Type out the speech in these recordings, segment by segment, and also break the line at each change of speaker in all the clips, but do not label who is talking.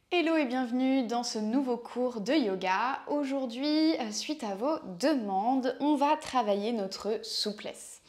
Hello et bienvenue dans ce nouveau cours de yoga. Aujourd'hui, suite à vos demandes, on va travailler notre souplesse.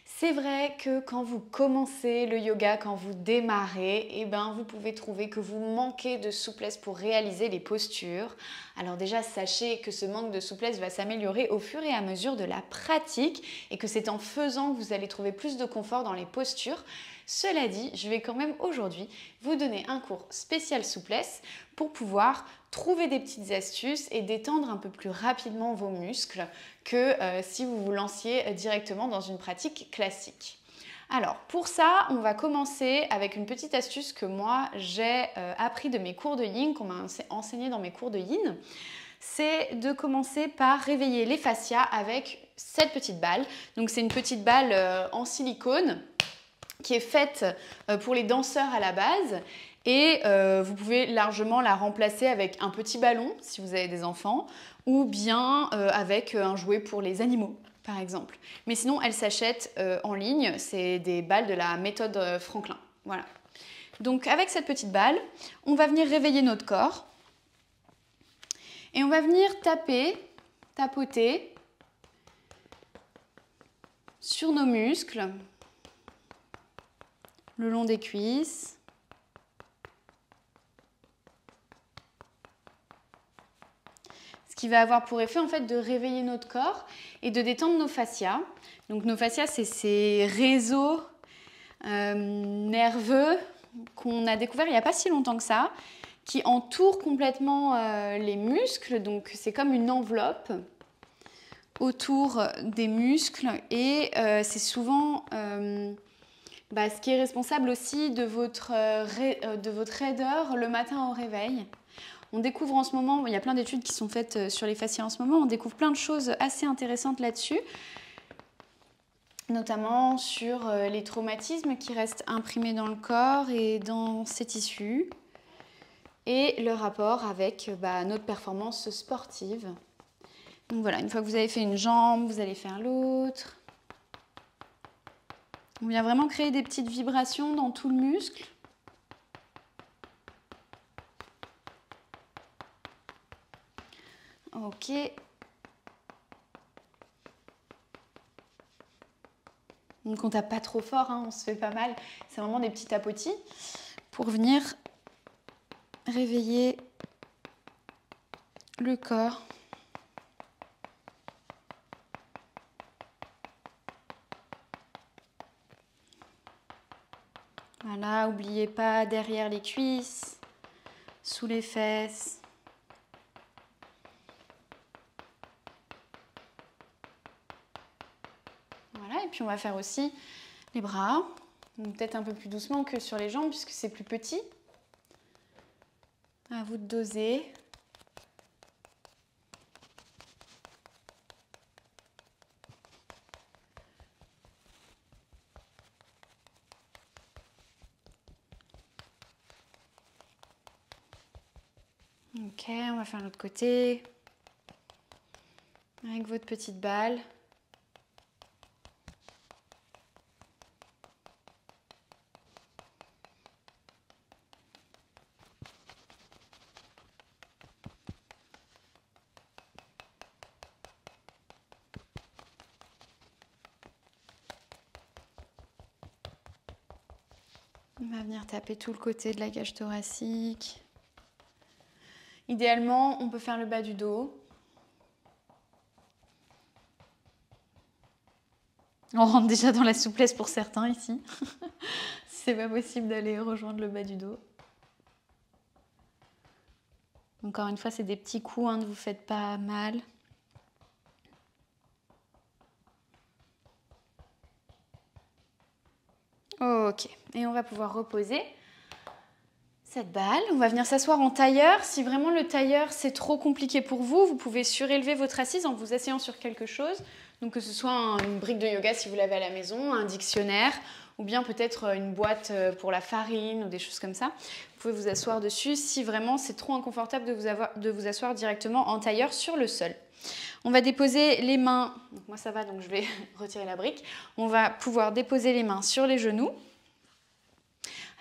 C'est vrai que quand vous commencez le yoga, quand vous démarrez, vous pouvez trouver que vous manquez de souplesse pour réaliser les postures. Alors déjà, sachez que ce manque de souplesse va s'améliorer au fur et à mesure de la pratique et que c'est en faisant que vous allez trouver plus de confort dans les postures. Cela dit, je vais quand même aujourd'hui vous donner un cours spécial souplesse pour pouvoir trouver des petites astuces et détendre un peu plus rapidement vos muscles que si vous vous lanciez directement dans une pratique classique. Alors pour ça, on va commencer avec une petite astuce que moi j'ai appris de mes cours de Yin, qu'on m'a enseigné dans mes cours de Yin. C'est de commencer par réveiller les fascias avec cette petite balle. Donc c'est une petite balle en silicone qui est faite pour les danseurs à la base. Et vous pouvez largement la remplacer avec un petit ballon si vous avez des enfants ou bien avec un jouet pour les animaux par exemple. Mais sinon elle s'achète en ligne, c'est des balles de la méthode Franklin. Voilà. Donc avec cette petite balle, on va venir réveiller notre corps et on va venir tapoter sur nos muscles le long des cuisses. Ce qui va avoir pour effet en fait de réveiller notre corps et de détendre nos fascias. Donc nos fascias, c'est ces réseaux nerveux qu'on a découvert il n'y a pas si longtemps que ça, qui entourent complètement les muscles. Donc c'est comme une enveloppe autour des muscles et c'est souvent ce qui est responsable aussi de votre raideur le matin au réveil. On découvre en ce moment, il y a plein d'études qui sont faites sur les fascias en ce moment, on découvre plein de choses assez intéressantes là-dessus, notamment sur les traumatismes qui restent imprimés dans le corps et dans ces tissus, et le rapport avec notre performance sportive. Donc voilà, une fois que vous avez fait une jambe, vous allez faire l'autre. On vient vraiment créer des petites vibrations dans tout le muscle. Ok. Donc on tape pas trop fort, hein, on se fait pas mal. C'est vraiment des petits tapotis pour venir réveiller le corps. Voilà, n'oubliez pas derrière les cuisses, sous les fesses. Voilà, et puis on va faire aussi les bras, peut-être un peu plus doucement que sur les jambes puisque c'est plus petit. À vous de doser. Ok, on va faire l'autre côté. Avec votre petite balle. On va venir taper tout le côté de la cage thoracique. Idéalement, on peut faire le bas du dos. On rentre déjà dans la souplesse pour certains ici. C'est pas possible d'aller rejoindre le bas du dos. Encore une fois, c'est des petits coups, hein, ne vous faites pas mal. Ok, et on va pouvoir reposer cette balle. On va venir s'asseoir en tailleur. Si vraiment le tailleur c'est trop compliqué pour vous, vous pouvez surélever votre assise en vous asseyant sur quelque chose. Donc que ce soit une brique de yoga si vous l'avez à la maison, un dictionnaire ou bien peut-être une boîte pour la farine ou des choses comme ça. Vous pouvez vous asseoir dessus si vraiment c'est trop inconfortable de vous asseoir directement en tailleur sur le sol. On va déposer les mains, donc moi ça va donc je vais retirer la brique. On va pouvoir déposer les mains sur les genoux.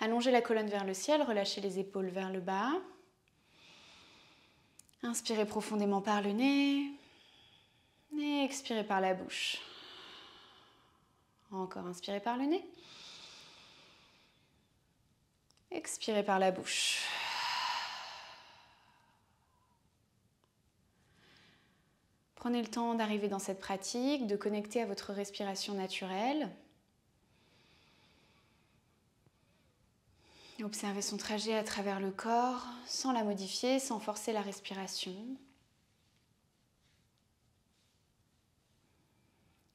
Allongez la colonne vers le ciel, relâchez les épaules vers le bas. Inspirez profondément par le nez et expirez par la bouche. Encore inspirez par le nez. Expirez par la bouche. Prenez le temps d'arriver dans cette pratique, de connecter à votre respiration naturelle. Observez son trajet à travers le corps, sans la modifier, sans forcer la respiration.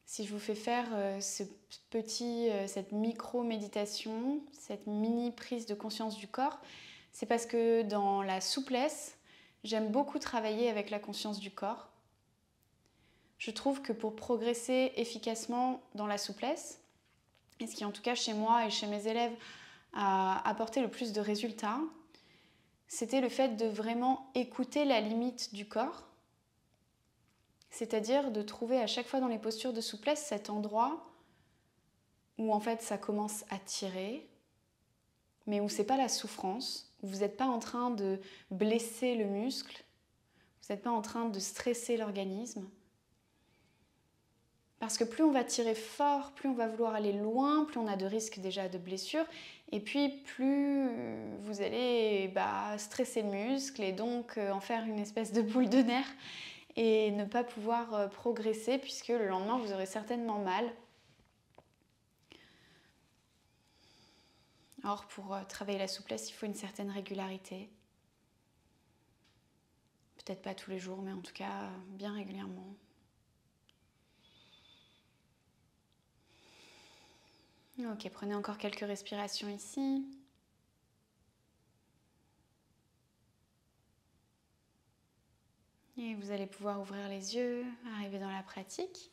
Si je vous fais faire cette micro-méditation, cette mini prise de conscience du corps, c'est parce que dans la souplesse, j'aime beaucoup travailler avec la conscience du corps. Je trouve que pour progresser efficacement dans la souplesse, et ce qui en tout cas chez moi et chez mes élèves a apporté le plus de résultats, c'était le fait de vraiment écouter la limite du corps, c'est-à-dire de trouver à chaque fois dans les postures de souplesse cet endroit où en fait ça commence à tirer, mais où c'est pas la souffrance, où vous n'êtes pas en train de blesser le muscle, vous n'êtes pas en train de stresser l'organisme. Parce que plus on va tirer fort, plus on va vouloir aller loin, plus on a de risques déjà de blessures, et puis plus vous allez stresser le muscle et donc en faire une espèce de boule de nerfs et ne pas pouvoir progresser puisque le lendemain vous aurez certainement mal. Or pour travailler la souplesse, il faut une certaine régularité. Peut-être pas tous les jours, mais en tout cas bien régulièrement. Ok, prenez encore quelques respirations ici. Et vous allez pouvoir ouvrir les yeux, arriver dans la pratique.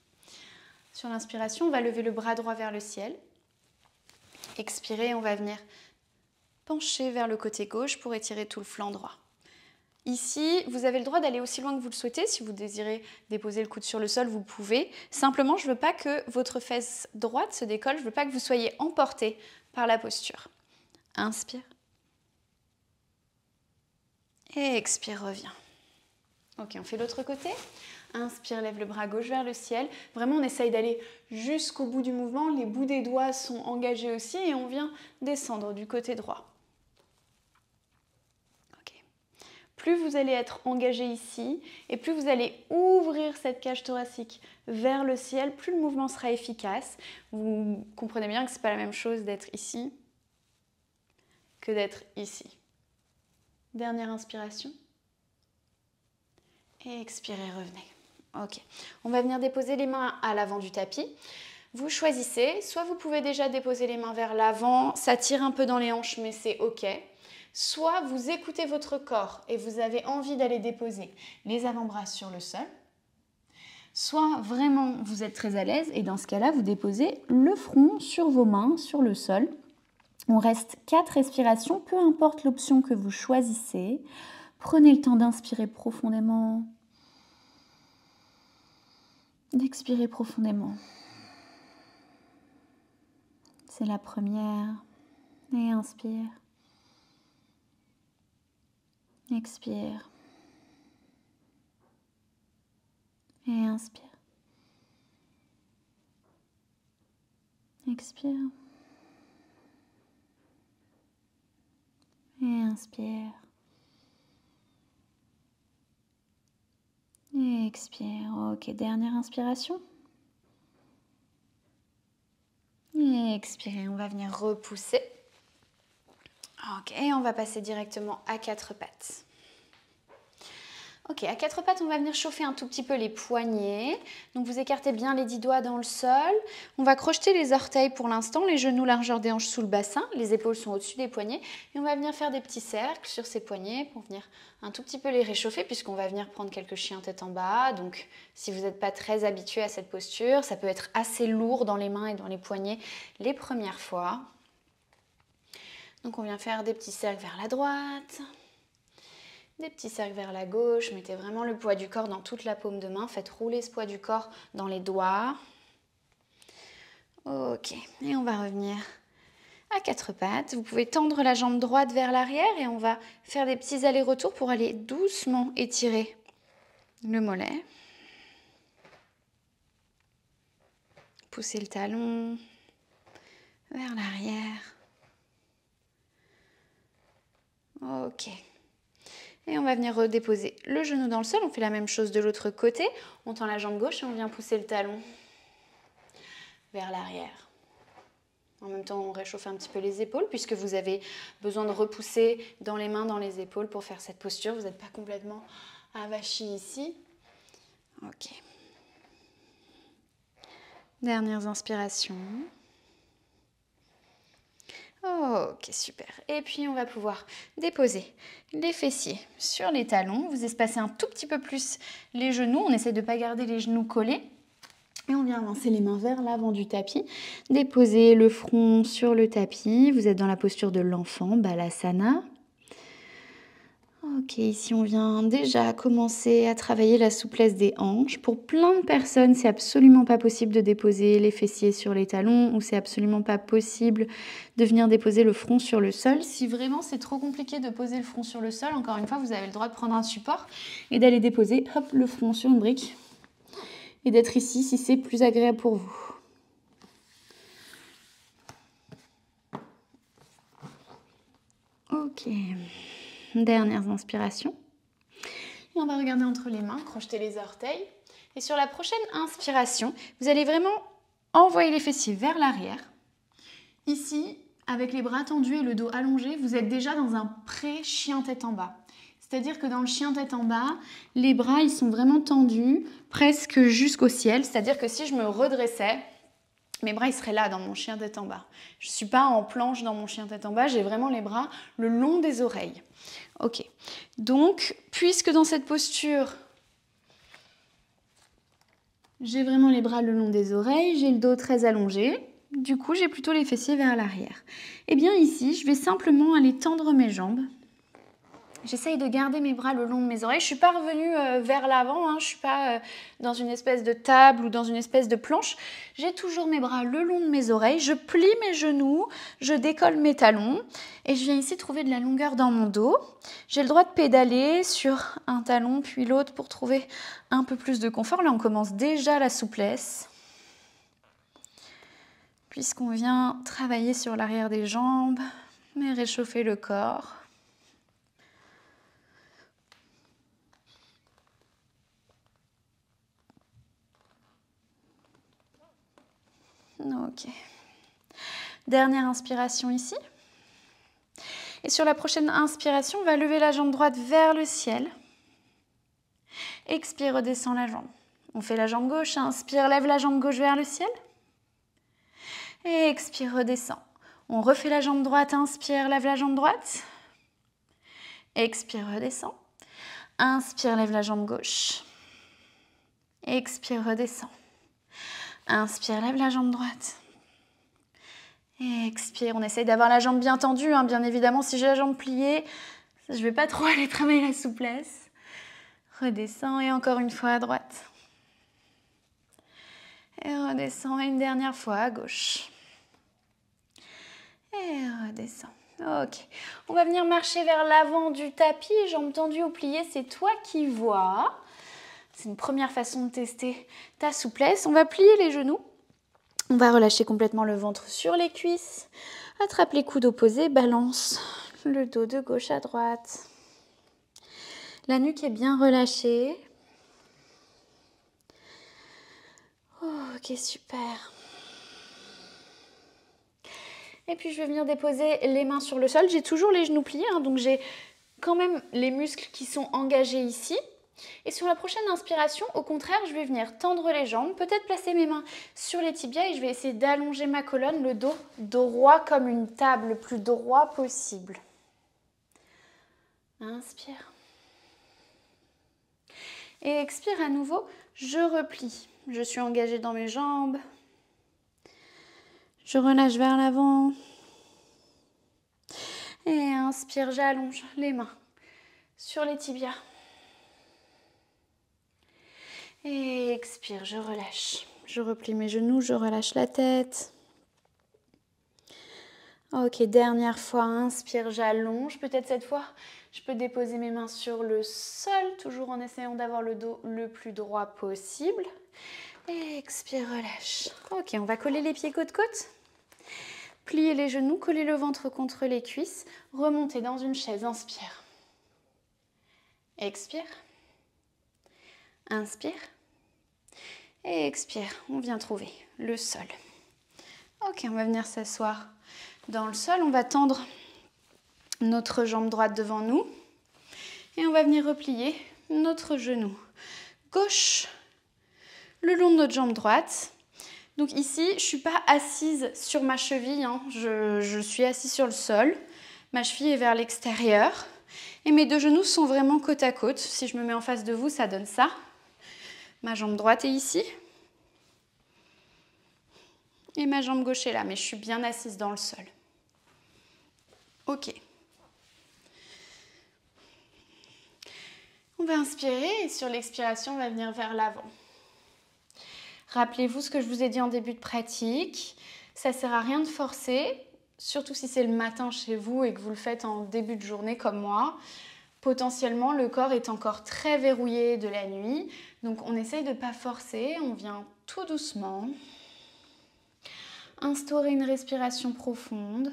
Sur l'inspiration, on va lever le bras droit vers le ciel. Expirez, on va venir pencher vers le côté gauche pour étirer tout le flanc droit. Ici, vous avez le droit d'aller aussi loin que vous le souhaitez. Si vous désirez déposer le coude sur le sol, vous pouvez. Simplement, je ne veux pas que votre fesse droite se décolle. Je ne veux pas que vous soyez emporté par la posture. Inspire. Et expire, reviens. Ok, on fait l'autre côté. Inspire, lève le bras gauche vers le ciel. Vraiment, on essaye d'aller jusqu'au bout du mouvement. Les bouts des doigts sont engagés aussi et on vient descendre du côté droit. Plus vous allez être engagé ici et plus vous allez ouvrir cette cage thoracique vers le ciel, plus le mouvement sera efficace. Vous comprenez bien que ce n'est pas la même chose d'être ici que d'être ici. Dernière inspiration. Et expirez, revenez. Ok. On va venir déposer les mains à l'avant du tapis. Vous choisissez, soit vous pouvez déjà déposer les mains vers l'avant, ça tire un peu dans les hanches mais c'est ok. Soit vous écoutez votre corps et vous avez envie d'aller déposer les avant-bras sur le sol. Soit vraiment vous êtes très à l'aise et dans ce cas-là, vous déposez le front sur vos mains, sur le sol. On reste 4 respirations, peu importe l'option que vous choisissez. Prenez le temps d'inspirer profondément, d'expirer profondément. C'est la première. Et inspire. Expire. Et inspire. Expire. Et inspire. Et expire. Ok, dernière inspiration. Et expirez, on va venir repousser. Ok, et on va passer directement à 4 pattes. Ok, à 4 pattes, on va venir chauffer un tout petit peu les poignets. Donc vous écartez bien les 10 doigts dans le sol. On va crocheter les orteils pour l'instant, les genoux largeur des hanches sous le bassin. Les épaules sont au-dessus des poignets. Et on va venir faire des petits cercles sur ces poignets pour venir un tout petit peu les réchauffer puisqu'on va venir prendre quelques chiens tête en bas. Donc si vous n'êtes pas très habitué à cette posture, ça peut être assez lourd dans les mains et dans les poignets les premières fois. Donc on vient faire des petits cercles vers la droite, des petits cercles vers la gauche. Mettez vraiment le poids du corps dans toute la paume de main. Faites rouler ce poids du corps dans les doigts. Ok, et on va revenir à quatre pattes. Vous pouvez tendre la jambe droite vers l'arrière et on va faire des petits allers-retours pour aller doucement étirer le mollet. Poussez le talon vers l'arrière. Ok. Et on va venir redéposer le genou dans le sol. On fait la même chose de l'autre côté. On tend la jambe gauche et on vient pousser le talon vers l'arrière. En même temps, on réchauffe un petit peu les épaules puisque vous avez besoin de repousser dans les mains, dans les épaules pour faire cette posture. Vous n'êtes pas complètement avachi ici. Ok. Dernières inspirations. Ok, super. Et puis, on va pouvoir déposer les fessiers sur les talons. Vous espacez un tout petit peu plus les genoux. On essaie de ne pas garder les genoux collés. Et on vient avancer les mains vers l'avant du tapis. Déposez le front sur le tapis. Vous êtes dans la posture de l'enfant, Balasana. Ok, ici on vient déjà commencer à travailler la souplesse des hanches. Pour plein de personnes, c'est absolument pas possible de déposer les fessiers sur les talons ou c'est absolument pas possible de venir déposer le front sur le sol. Si vraiment c'est trop compliqué de poser le front sur le sol, encore une fois, vous avez le droit de prendre un support et d'aller déposer hop, le front sur une brique et d'être ici si c'est plus agréable pour vous. Ok. Dernières inspirations. Et on va regarder entre les mains, crocheter les orteils. Et sur la prochaine inspiration, vous allez vraiment envoyer les fessiers vers l'arrière. Ici, avec les bras tendus et le dos allongé, vous êtes déjà dans un pré-chien tête en bas. C'est-à-dire que dans le chien tête en bas, les bras ils sont vraiment tendus, presque jusqu'au ciel. C'est-à-dire que si je me redressais, mes bras ils seraient là dans mon chien tête en bas. Je ne suis pas en planche dans mon chien tête en bas, j'ai vraiment les bras le long des oreilles. Ok, donc puisque dans cette posture, j'ai vraiment les bras le long des oreilles, j'ai le dos très allongé, du coup j'ai plutôt les fessiers vers l'arrière. Et bien ici, je vais simplement aller tendre mes jambes. J'essaye de garder mes bras le long de mes oreilles. Je ne suis pas revenue vers l'avant, hein. Je ne suis pas dans une espèce de table ou dans une espèce de planche. J'ai toujours mes bras le long de mes oreilles. Je plie mes genoux, je décolle mes talons et je viens ici trouver de la longueur dans mon dos. J'ai le droit de pédaler sur un talon puis l'autre pour trouver un peu plus de confort. Là, on commence déjà la souplesse puisqu'on vient travailler sur l'arrière des jambes, mais réchauffer le corps. Ok. Dernière inspiration ici. Et sur la prochaine inspiration, on va lever la jambe droite vers le ciel. Expire, redescend la jambe. On fait la jambe gauche, inspire, lève la jambe gauche vers le ciel. Et expire, redescend. On refait la jambe droite, inspire, lève la jambe droite. Expire, redescend. Inspire, lève la jambe gauche. Expire, redescend. Inspire, lève la jambe droite. Et expire, on essaye d'avoir la jambe bien tendue, hein. Bien évidemment, si j'ai la jambe pliée, je ne vais pas trop aller travailler la souplesse. Redescends et encore une fois à droite. Et redescends une dernière fois à gauche. Et redescends. Ok. On va venir marcher vers l'avant du tapis, jambes tendues ou pliées, c'est toi qui vois. C'est une première façon de tester ta souplesse. On va plier les genoux. On va relâcher complètement le ventre sur les cuisses. Attrape les coudes opposés, balance le dos de gauche à droite. La nuque est bien relâchée. Ok, super. Et puis je vais venir déposer les mains sur le sol. J'ai toujours les genoux pliés, hein, donc j'ai quand même les muscles qui sont engagés ici. Et sur la prochaine inspiration, au contraire, je vais venir tendre les jambes, peut-être placer mes mains sur les tibias et je vais essayer d'allonger ma colonne, le dos droit comme une table, le plus droit possible. Inspire. Et expire à nouveau, je replie. Je suis engagée dans mes jambes. Je relâche vers l'avant. Et inspire, j'allonge les mains sur les tibias. Et expire, je relâche. Je replie mes genoux, je relâche la tête. Ok, dernière fois, inspire, j'allonge. Peut-être cette fois, je peux déposer mes mains sur le sol, toujours en essayant d'avoir le dos le plus droit possible. Expire, relâche. Ok, on va coller les pieds côte-côte. Plier les genoux, coller le ventre contre les cuisses. Remonter dans une chaise, inspire. Expire. Inspire. Et expire, on vient trouver le sol. Ok, on va venir s'asseoir dans le sol. On va tendre notre jambe droite devant nous. Et on va venir replier notre genou gauche le long de notre jambe droite. Donc ici, je ne suis pas assise sur ma cheville, hein. Je suis assise sur le sol. Ma cheville est vers l'extérieur. Et mes deux genoux sont vraiment côte à côte. Si je me mets en face de vous, ça donne ça. Ma jambe droite est ici. Et ma jambe gauche est là, mais je suis bien assise dans le sol. Ok. On va inspirer et sur l'expiration, on va venir vers l'avant. Rappelez-vous ce que je vous ai dit en début de pratique. Ça ne sert à rien de forcer, surtout si c'est le matin chez vous et que vous le faites en début de journée comme moi. Potentiellement, le corps est encore très verrouillé de la nuit. Donc, on essaye de ne pas forcer. On vient tout doucement. Instaurer une respiration profonde.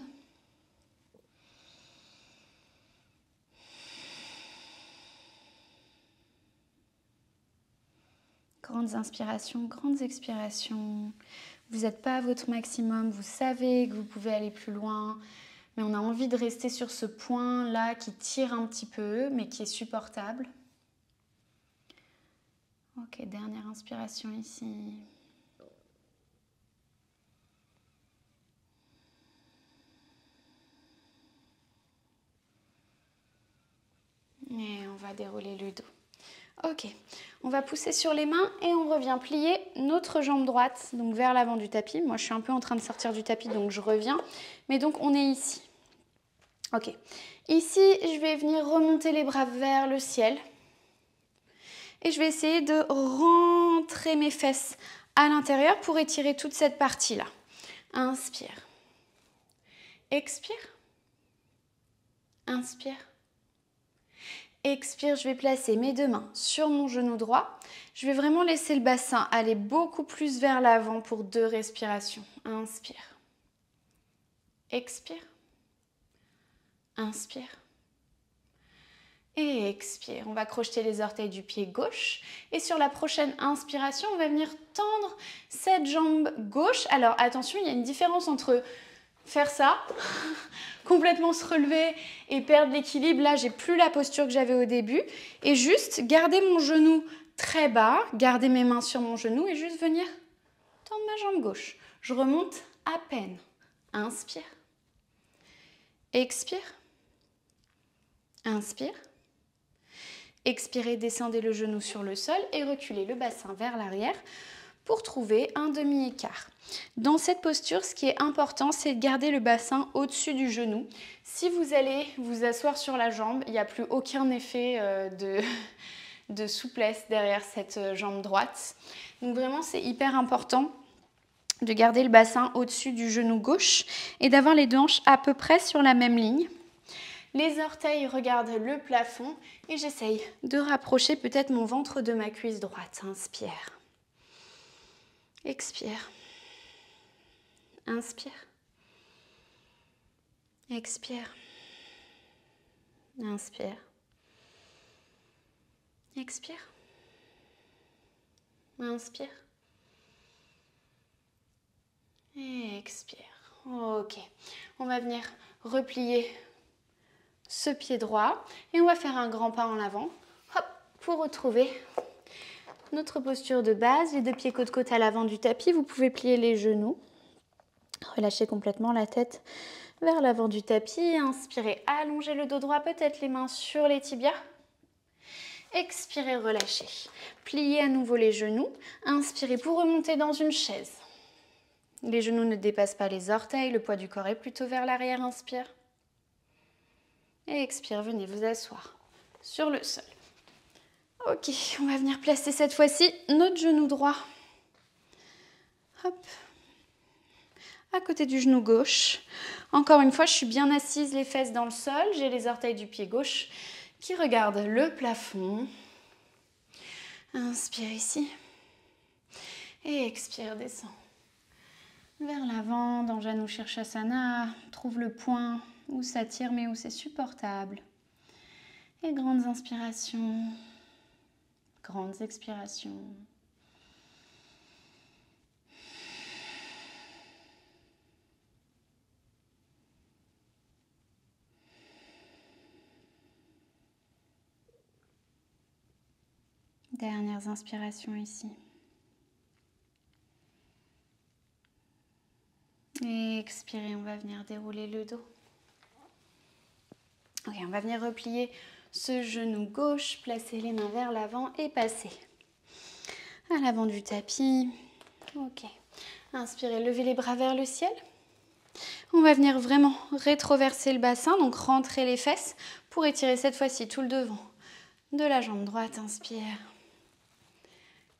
Grandes inspirations, grandes expirations. Vous n'êtes pas à votre maximum, vous savez que vous pouvez aller plus loin, mais on a envie de rester sur ce point-là qui tire un petit peu, mais qui est supportable. Ok, dernière inspiration ici. Et on va dérouler le dos. Ok, on va pousser sur les mains et on revient plier notre jambe droite, donc vers l'avant du tapis. Moi, je suis un peu en train de sortir du tapis, donc je reviens. Mais donc, on est ici. Ok, ici, je vais venir remonter les bras vers le ciel. Et je vais essayer de rentrer mes fesses à l'intérieur pour étirer toute cette partie-là. Inspire. Expire. Inspire. Expire, je vais placer mes deux mains sur mon genou droit. Je vais vraiment laisser le bassin aller beaucoup plus vers l'avant pour 2 respirations. Inspire. Expire. Inspire. Et expire. On va crocheter les orteils du pied gauche. Et sur la prochaine inspiration, on va venir tendre cette jambe gauche. Alors attention, il y a une différence entre faire ça, complètement se relever et perdre l'équilibre. Là, j'ai plus la posture que j'avais au début. Et juste garder mon genou très bas, garder mes mains sur mon genou et juste venir tendre ma jambe gauche. Je remonte à peine. Inspire. Expire. Inspire. Expirez, descendez le genou sur le sol et reculez le bassin vers l'arrière pour trouver un demi-écart. Dans cette posture, ce qui est important, c'est de garder le bassin au-dessus du genou. Si vous allez vous asseoir sur la jambe, il n'y a plus aucun effet de souplesse derrière cette jambe droite. Donc vraiment, c'est hyper important de garder le bassin au-dessus du genou gauche et d'avoir les deux hanches à peu près sur la même ligne. Les orteils regardent le plafond et j'essaye de rapprocher peut-être mon ventre de ma cuisse droite. Inspire. Expire. Inspire. Expire. Inspire. Expire. Inspire. Et expire. Ok. On va venir replier ce pied droit et on va faire un grand pas en avant. Hop, pour retrouver notre posture de base, les deux pieds côte-côte à l'avant du tapis. Vous pouvez plier les genoux. Relâchez complètement la tête vers l'avant du tapis. Inspirez, allongez le dos droit, peut-être les mains sur les tibias. Expirez, relâchez. Pliez à nouveau les genoux. Inspirez pour remonter dans une chaise. Les genoux ne dépassent pas les orteils, le poids du corps est plutôt vers l'arrière. Inspire. Et expire, venez vous asseoir sur le sol. Ok, on va venir placer cette fois-ci notre genou droit. Hop. à côté du genou gauche. Encore une fois, je suis bien assise, les fesses dans le sol. J'ai les orteils du pied gauche qui regardent le plafond. Inspire ici. Et expire, descend. Vers l'avant, dans Janu Shirshasana. Trouve le point où ça tire mais où c'est supportable. Et grandes inspirations. Grandes expirations. Dernières inspirations ici. Et expirez, on va venir dérouler le dos. Ok, on va venir replier ce genou gauche, placer les mains vers l'avant et passer à l'avant du tapis. Ok, inspirez, levez les bras vers le ciel. On va venir vraiment rétroverser le bassin, donc rentrer les fesses pour étirer cette fois-ci tout le devant de la jambe droite. Inspire.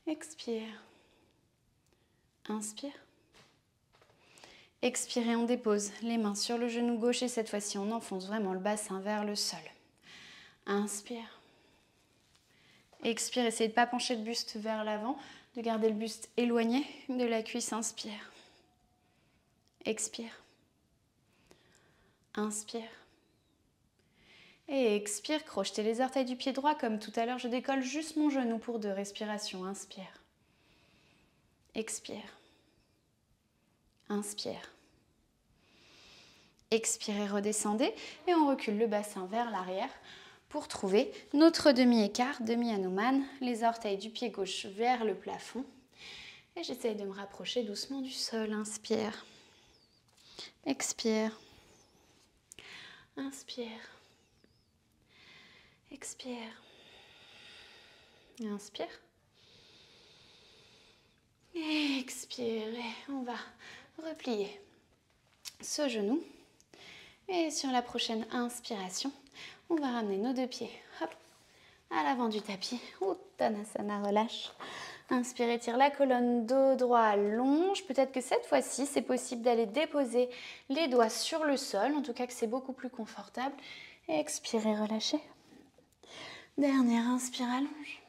Expire. Inspire. Expirez, on dépose les mains sur le genou gauche et cette fois-ci, on enfonce vraiment le bassin vers le sol. Inspire. Expire, essayez de ne pas pencher le buste vers l'avant, de garder le buste éloigné de la cuisse. Inspire. Expire. Inspire. Et expire, crochetez les orteils du pied droit comme tout à l'heure. Je décolle juste mon genou pour 2 respirations. Inspire. Expire. Inspire. Expirez, redescendez et on recule le bassin vers l'arrière pour trouver notre demi-écart, demi-Hanuman, les orteils du pied gauche vers le plafond. Et j'essaye de me rapprocher doucement du sol. Inspire. Expire. Inspire. Expire. Inspire. Expirez. On va replier ce genou. Et sur la prochaine inspiration, on va ramener nos 2 pieds hop, à l'avant du tapis. Uttanasana, relâche. Inspirez, tire la colonne, dos droit, allonge. Peut-être que cette fois-ci, c'est possible d'aller déposer les doigts sur le sol. En tout cas, que c'est beaucoup plus confortable. Expirez, relâchez. Dernière inspire, allonge.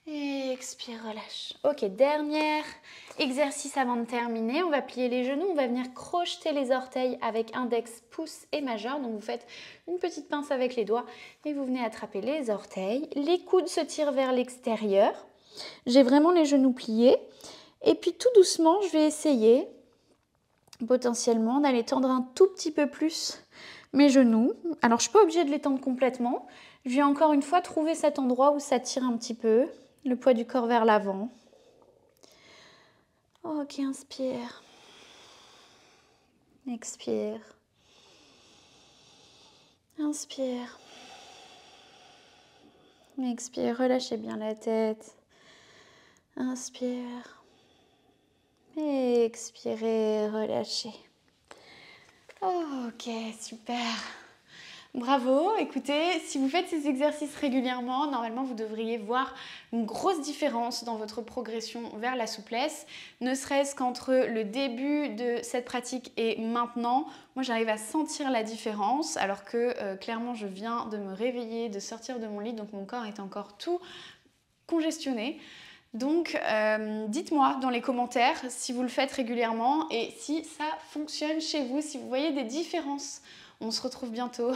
Et expire, relâche. Ok, dernier exercice avant de terminer. On va plier les genoux. On va venir crocheter les orteils avec index, pouce et majeur. Donc vous faites une petite pince avec les doigts et vous venez attraper les orteils. Les coudes se tirent vers l'extérieur. J'ai vraiment les genoux pliés. Et puis tout doucement, je vais essayer potentiellement d'aller tendre un tout petit peu plus mes genoux. Alors je ne suis pas obligée de les tendre complètement. Je vais encore une fois trouver cet endroit où ça tire un petit peu. Le poids du corps vers l'avant. Ok, inspire. Expire. Inspire. Expire, relâchez bien la tête. Inspire. Et expirez, relâchez. Ok, super. Bravo, écoutez, si vous faites ces exercices régulièrement, normalement vous devriez voir une grosse différence dans votre progression vers la souplesse, ne serait-ce qu'entre le début de cette pratique et maintenant. Moi j'arrive à sentir la différence alors que clairement je viens de me réveiller, de sortir de mon lit, donc mon corps est encore tout congestionné. Donc dites-moi dans les commentaires si vous le faites régulièrement et si ça fonctionne chez vous, si vous voyez des différences. On se retrouve bientôt.